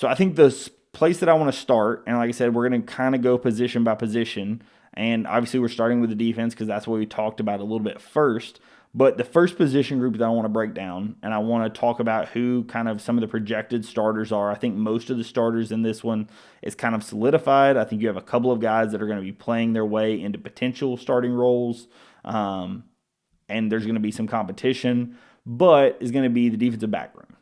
So I think the place that I want to start, and like I said, we're going to kind of go position by position. And obviously, we're starting with the defense because that's what we talked about a little bit first. But the first position group that I want to break down, and I want to talk about who kind of some of the projected starters are. I think most of the starters in this one is kind of solidified. I think you have a couple of guys that are going to be playing their way into potential starting roles, and there's going to be some competition, but is going to be the defensive back room.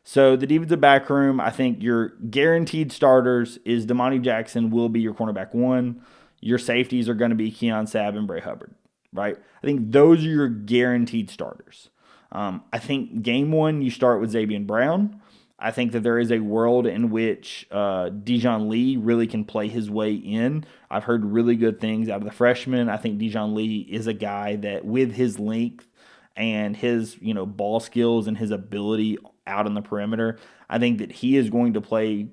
So the defensive back room, I think your guaranteed starters is Damani Jackson will be your cornerback one. Your safeties are going to be Keon Sabb and Bray Hubbard, right? I think those are your guaranteed starters. I think game one, you start with Xavier Brown. I think that there is a world in which Dijon Lee really can play his way in. I've heard really good things out of the freshman. I think Dijon Lee is a guy that, with his length and his ball skills and his ability out on the perimeter, I think that he is going to play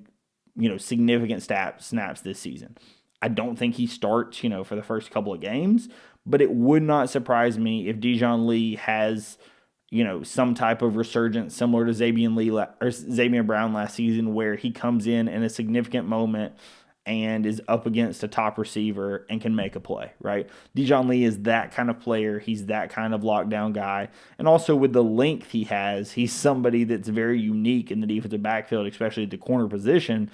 significant snaps this season. I don't think he starts for the first couple of games, but it would not surprise me if Dijon Lee has some type of resurgence similar to Xavier Brown last season, where he comes in a significant moment and is up against a top receiver and can make a play, right? Dijon Lee is that kind of player. He's that kind of lockdown guy. And also with the length he has, he's somebody that's very unique in the defensive backfield, especially at the corner position.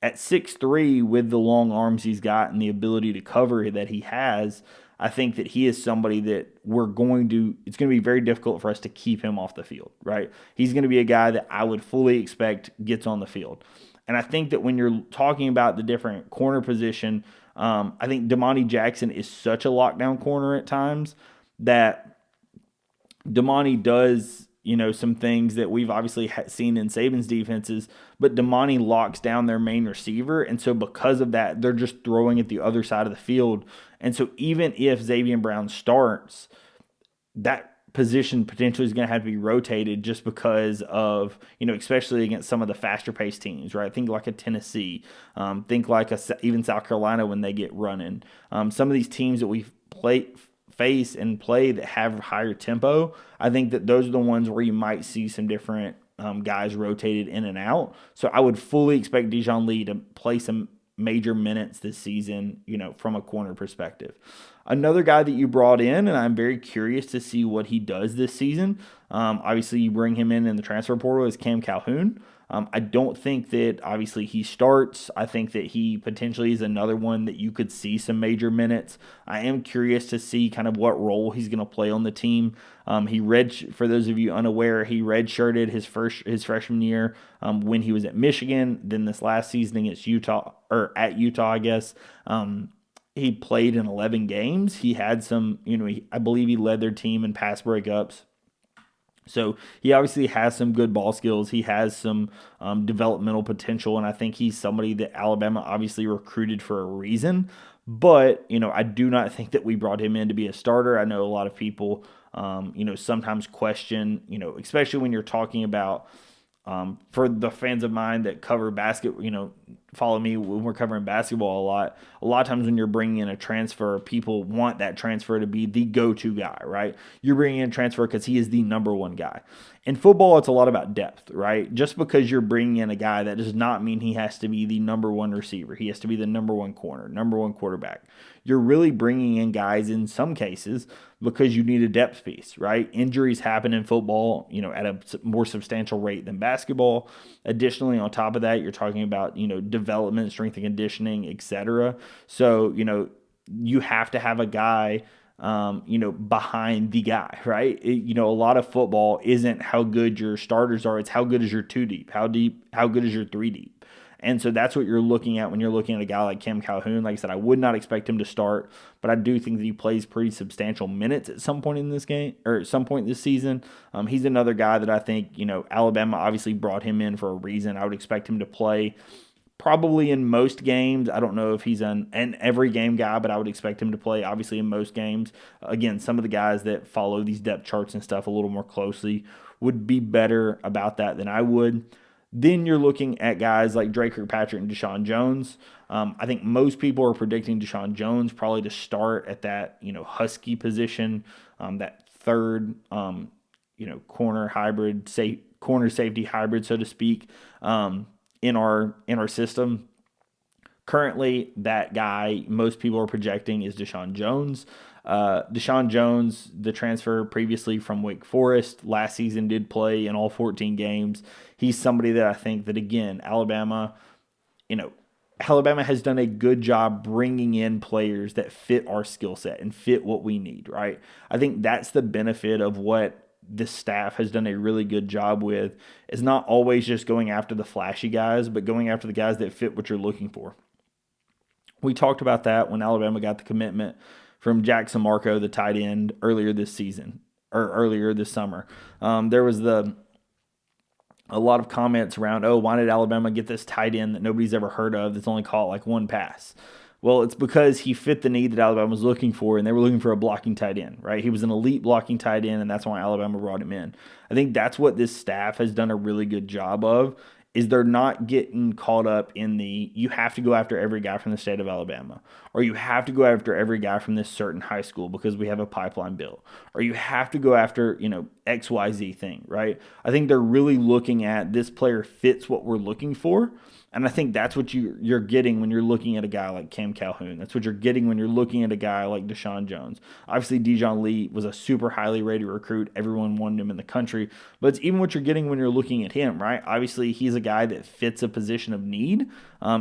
At 6'3", with the long arms he's got and the ability to cover that he has, I think that he is somebody that it's going to be very difficult for us to keep him off the field, right? He's going to be a guy that I would fully expect gets on the field. And I think that when you're talking about the different corner position, I think Damani Jackson is such a lockdown corner at times that Damani does, some things that we've obviously seen in Saban's defenses, but Damani locks down their main receiver. And so because of that, they're just throwing at the other side of the field. And so even if Xavier Brown starts, that position potentially is going to have to be rotated just because of, especially against some of the faster paced teams, right? Think like a Tennessee, think like even South Carolina when they get running. Some of these teams that we face and play that have higher tempo, I think that those are the ones where you might see some different guys rotated in and out. So I would fully expect Dijon Lee to play some major minutes this season, from a corner perspective. Another guy that you brought in, and I'm very curious to see what he does this season. Obviously, you bring him in the transfer portal, is Cam Calhoun. I don't think that obviously he starts. I think that he potentially is another one that you could see some major minutes. I am curious to see kind of what role he's going to play on the team. For those of you unaware, he redshirted his freshman year when he was at Michigan. Then this last season against Utah, at Utah, I guess. He played in 11 games. He had some, I believe he led their team in pass breakups. So he obviously has some good ball skills. He has some developmental potential, and I think he's somebody that Alabama obviously recruited for a reason. But, I do not think that we brought him in to be a starter. I know a lot of people, sometimes question, especially when you're talking about, for the fans of mine that cover basketball, follow me when we're covering basketball a lot of times when you're bringing in a transfer, people want that transfer to be the go-to guy, right? You're bringing in a transfer because he is the number one guy. In football, it's a lot about depth, right? Just because you're bringing in a guy, that does not mean he has to be the number one receiver. He has to be the number one corner, number one quarterback. You're really bringing in guys in some cases because you need a depth piece, right? Injuries happen in football, at a more substantial rate than basketball. Additionally, on top of that, you're talking about, development, strength and conditioning, etc. So, you have to have a guy behind the guy, right? A lot of football isn't how good your starters are. It's how good is your 2 deep, how good is your 3 deep. And so that's what you're looking at when you're looking at a guy like Cam Calhoun. Like I said, I would not expect him to start, but I do think that he plays pretty substantial minutes at some point in this game or at some point this season. He's another guy that I think, Alabama obviously brought him in for a reason. I would expect him to play probably in most games. I don't know if he's an every game guy, but I would expect him to play obviously in most games. Again, some of the guys that follow these depth charts and stuff a little more closely would be better about that than I would. Then you're looking at guys like Dre Kirkpatrick and Deshaun Jones. I think most people are predicting Deshaun Jones probably to start at that, Husky position, that third, corner safety hybrid, so to speak. in our system. Currently, that guy most people are projecting is Deshaun Jones. Deshaun Jones, the transfer previously from Wake Forest, last season did play in all 14 games. He's somebody that I think that, again, Alabama has done a good job bringing in players that fit our skill set and fit what we need, right? I think that's the benefit of what this staff has done a really good job with, is not always just going after the flashy guys, but going after the guys that fit what you're looking for. We talked about that when Alabama got the commitment from Jackson Marco, the tight end, earlier this summer. There was a lot of comments around, why did Alabama get this tight end that nobody's ever heard of that's only caught like one pass? Well, it's because he fit the need that Alabama was looking for, and they were looking for a blocking tight end, right? He was an elite blocking tight end, and that's why Alabama brought him in. I think that's what this staff has done a really good job of, is they're not getting caught up in you have to go after every guy from the state of Alabama, or you have to go after every guy from this certain high school because we have a pipeline built, or you have to go after, XYZ thing, right? I think they're really looking at this player fits what we're looking for. And I think that's what you're getting when you're looking at a guy like Cam Calhoun. That's what you're getting when you're looking at a guy like Deshaun Jones. Obviously, Dijon Lee was a super highly rated recruit. Everyone wanted him in the country. But it's even what you're getting when you're looking at him, right? Obviously, he's a guy that fits a position of need.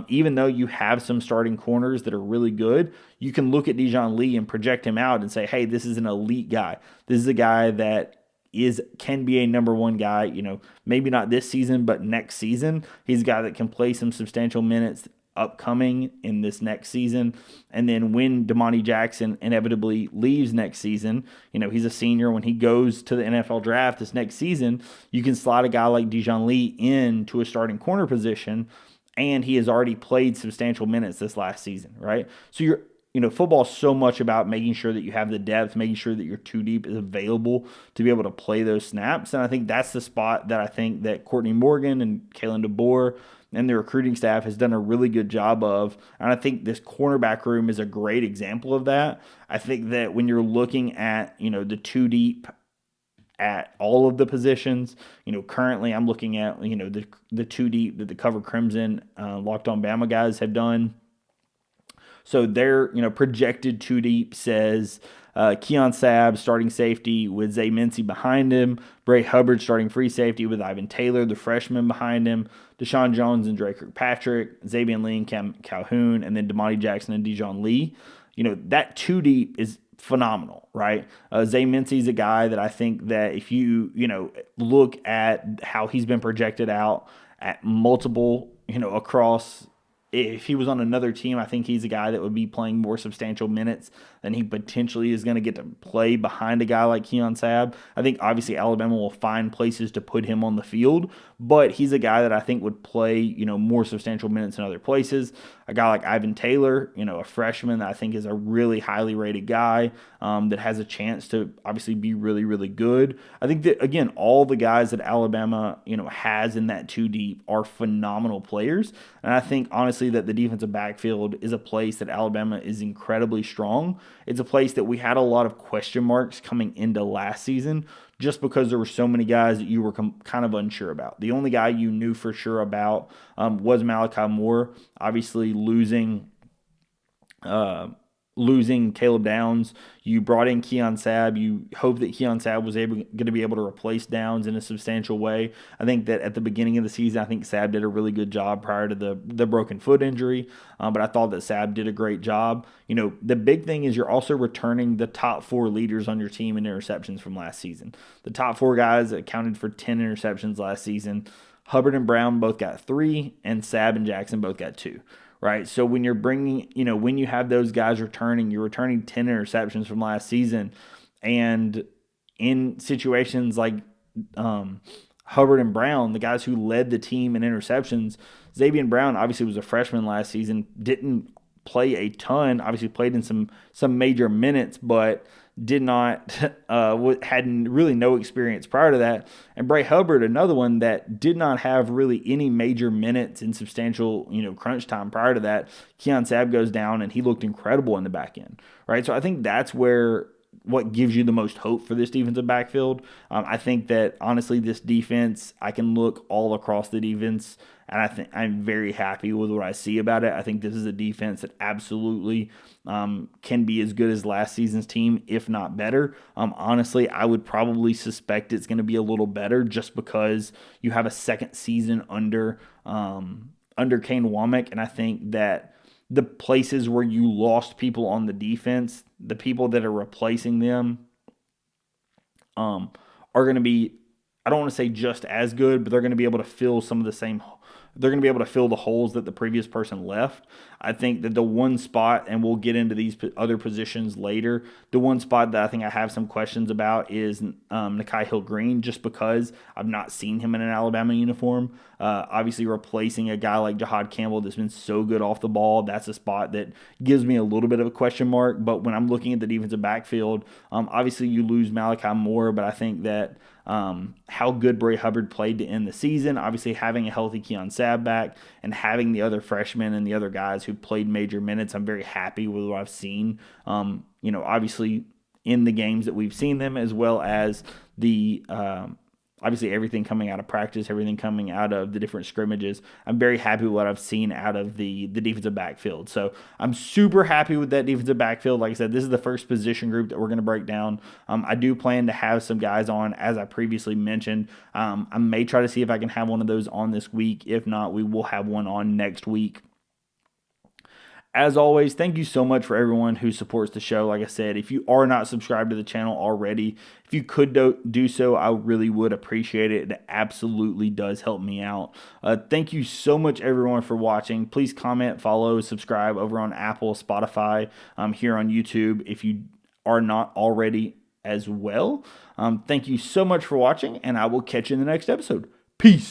Even though you have some starting corners that are really good, you can look at Dijon Lee and project him out and say, hey, this is an elite guy. This is a guy that can be a number one guy, maybe not this season, but next season. He's a guy that can play some substantial minutes upcoming in this next season. And then when Damani Jackson inevitably leaves next season, he's a senior. When he goes to the NFL draft this next season, you can slide a guy like Dijon Lee into a starting corner position, and he has already played substantial minutes this last season, right? So football is so much about making sure that you have the depth, making sure that your two deep is available to be able to play those snaps. And I think that's the spot that I think that Courtney Morgan and Kalen DeBoer and the recruiting staff has done a really good job of. And I think this cornerback room is a great example of that. I think that when you're looking at, the two deep at all of the positions, currently I'm looking at, the two deep that the Cover Crimson Locked On Bama guys have done. So their projected two deep says Keon Sabb starting safety with Zay Mincy behind him, Bray Hubbard starting free safety with Ivan Taylor, the freshman, behind him, Deshaun Jones and Dre Kirkpatrick, Xavier Lee and Cam Calhoun, and then Damani Jackson and Dijon Lee. That two deep is phenomenal, right? Zay Mincy is a guy that I think that if you look at how he's been projected out at multiple across. If he was on another team, I think he's a guy that would be playing more substantial minutes than he potentially is going to get to play behind a guy like Keon Sabb. I think obviously Alabama will find places to put him on the field, but he's a guy that I think would play, more substantial minutes in other places. A guy like Ivan Taylor, a freshman that I think is a really highly rated guy that has a chance to obviously be really, really good. I think that, again, all the guys that Alabama, has in that two deep are phenomenal players. And I think, honestly, that the defensive backfield is a place that Alabama is incredibly strong. It's a place that we had a lot of question marks coming into last season just because there were so many guys that you were kind of unsure about. The only guy you knew for sure about was Malachi Moore, obviously losing Caleb Downs. You brought in Keon Sabb. You hope that Keon Sabb was going to be able to replace Downs in a substantial way. I think that at the beginning of the season, I think Sabb did a really good job prior to the broken foot injury. But I thought that Sabb did a great job. The big thing is you're also returning the top four leaders on your team in interceptions from last season. The top four guys accounted for 10 interceptions last season. Hubbard and Brown both got 3, and Sabb and Jackson both got 2. Right, so when you're bringing, when you have those guys returning, you're returning 10 interceptions from last season, and in situations like Hubbard and Brown, the guys who led the team in interceptions, Xavier Brown obviously was a freshman last season, didn't play a ton, obviously played in some major minutes, but did not had really no experience prior to that. And Bray Hubbard, another one that did not have really any major minutes in substantial crunch time prior to that. Keon Sabb goes down and he looked incredible in the back end, right? So I think that's where what gives you the most hope for this defensive backfield. I think that honestly, this defense, I can look all across the defense, and I think I'm very happy with what I see about it. I think this is a defense that absolutely can be as good as last season's team, if not better. Honestly, I would probably suspect it's going to be a little better just because you have a second season under Kane Womack, and I think that the places where you lost people on the defense, the people that are replacing them, are going to be, I don't want to say just as good, but they're going to be able to fill some of the same. They're going to be able to fill the holes that the previous person left. I think that the one spot, and we'll get into these other positions later, the one spot that I think I have some questions about is Nikhai Hill-Green, just because I've not seen him in an Alabama uniform. Obviously, replacing a guy like Jahad Campbell that's been so good off the ball, that's a spot that gives me a little bit of a question mark. But when I'm looking at the defensive backfield, obviously you lose Malachi Moore, but I think that how good Bray Hubbard played to end the season, obviously having a healthy Keon Sabb back and having the other freshmen and the other guys who played major minutes, I'm very happy with what I've seen. Obviously in the games that we've seen them, as well as the obviously everything coming out of practice, everything coming out of the different scrimmages. I'm very happy with what I've seen out of the defensive backfield. So I'm super happy with that defensive backfield. Like I said, this is the first position group that we're going to break down. I do plan to have some guys on, as I previously mentioned. I may try to see if I can have one of those on this week. If not, we will have one on next week. As always, thank you so much for everyone who supports the show. Like I said, if you are not subscribed to the channel already, if you could do so, I really would appreciate it. It absolutely does help me out. Thank you so much, everyone, for watching. Please comment, follow, subscribe over on Apple, Spotify, here on YouTube if you are not already as well. Thank you so much for watching, and I will catch you in the next episode. Peace.